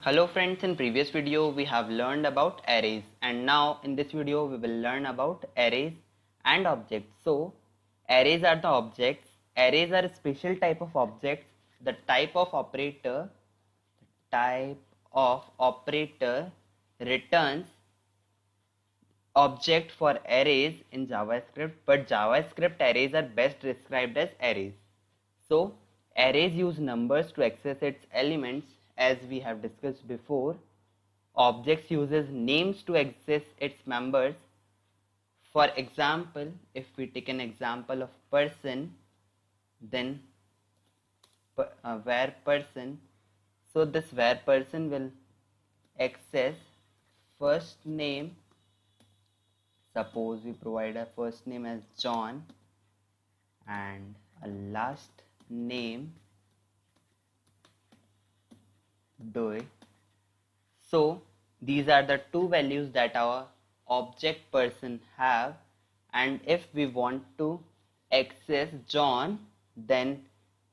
Hello friends, in previous video we have learned about arrays and now in this video we will learn about arrays and objects. So arrays are the objects. Arrays are a special type of objects. The type of operator returns object for arrays in JavaScript, but JavaScript arrays are best described as arrays. So arrays use numbers to access its elements as we have discussed before. Objects uses names to access its members. For example, if we take an example of person, then where person, so this where person will access first name. Suppose we provide a first name as John and a last name Doe. So these are the two values that our object person have, and if we want to access John, then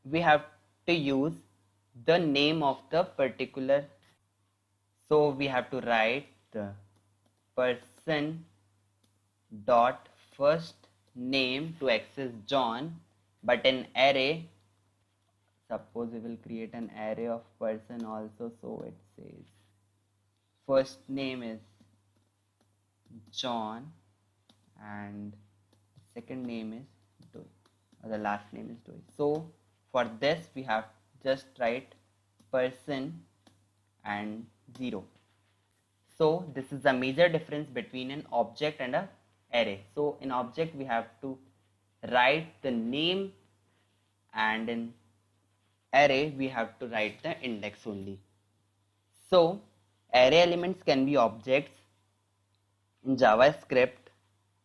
we have to use the name of the particular. So we have to write the person dot first name to access John, but in array, suppose we will create an array of person also, so it says first name is John and second name is Doe, or the last name is Doe. So for this we have just write person and 0. So this is the major difference between an object and a array. So in object we have to write the name, and in array we have to write the index only. So array elements can be objects. In JavaScript,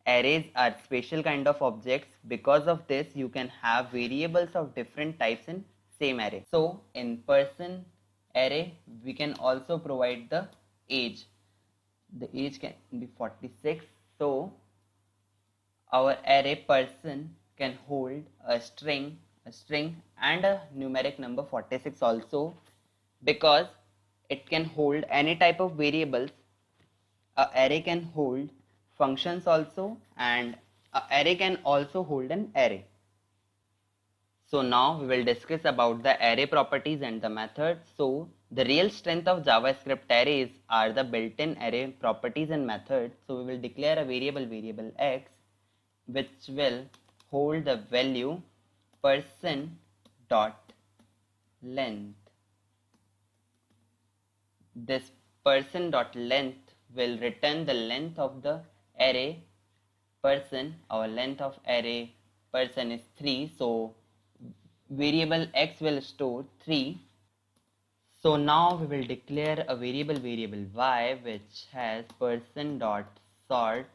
arrays are special kind of objects. Because of this, you can have variables of different types in same array. So in person array, we can also provide the age. The age can be 46. So our array person can hold a string and a numeric number 46 also, because it can hold any type of variables. A array can hold functions also, and a array can also hold an array. So now we will discuss about the array properties and the methods. So the real strength of JavaScript arrays are the built-in array properties and methods. So we will declare a variable x, which will hold the value person dot length. This person dot length will return the length of the array person. Our length of array person is 3, so variable x will store 3. So now we will declare a variable y, which has person dot sort,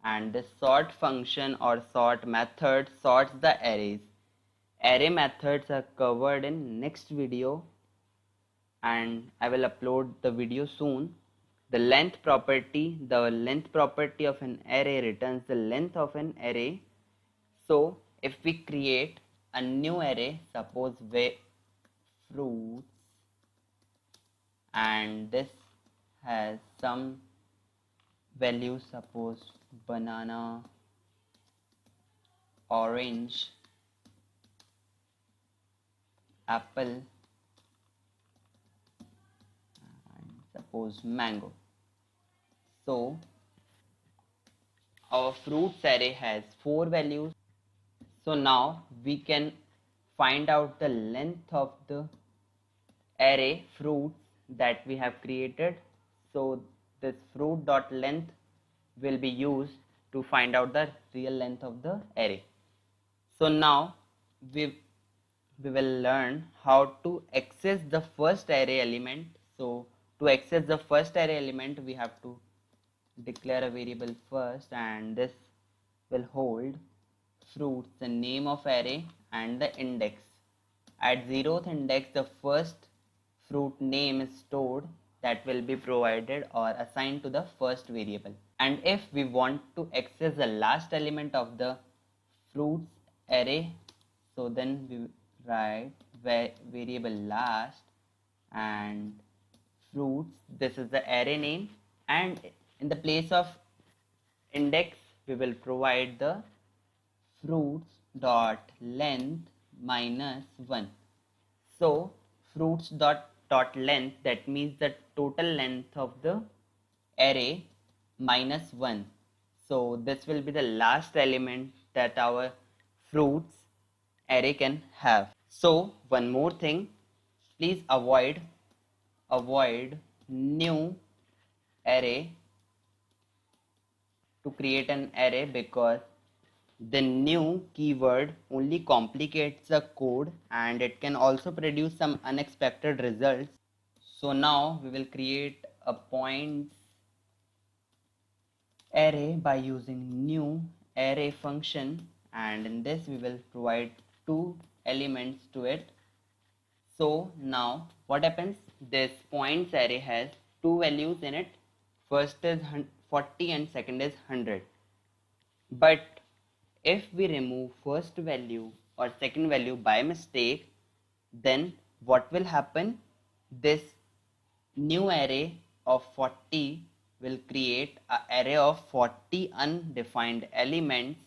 and the sort function or sort method sorts the arrays. Array methods are covered in next video, and I will upload the video soon. The length property of an array returns the length of an array. So if we create a new array, suppose fruits, and this has some values, suppose banana, orange, apple, and suppose mango. So our fruits array has 4 values. So now we can find out the length of the array fruits that we have created. So this fruit dot length will be used to find out the real length of the array. So now we will learn how to access the first array element. So to access the first array element, we have to declare a variable first, and this will hold fruits, the name of array, and the index. At 0th index, the first fruit name is stored, that will be provided or assigned to the first variable. And if we want to access the last element of the fruits array, so then we write variable last, and fruits, this is the array name, and in the place of index we will provide the fruits dot length minus 1. So fruits dot length, that means the total length of the array minus 1. So this will be the last element that our fruits array can have. So one more thing, please avoid new array to create an array, because the new keyword only complicates the code and it can also produce some unexpected results. So now we will create a points array by using new array function, and in this we will provide two elements to it. So now what happens, this points array has two values in it, first is 40 and second is 100. But if we remove first value or second value by mistake, then what will happen, this new array of 40 will create an array of 40 undefined elements,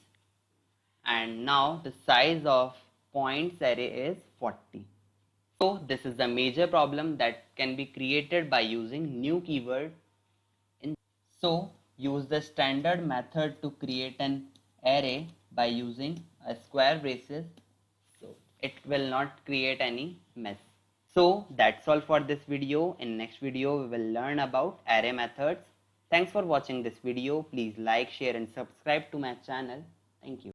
and now the size of points array is 40. So this is a major problem that can be created by using new keyword. So use the standard method to create an array by using a square braces, so it will not create any mess. So that's all for this video. In next video we will learn about array methods. Thanks for watching this video. Please like, share and subscribe to my channel. Thank you.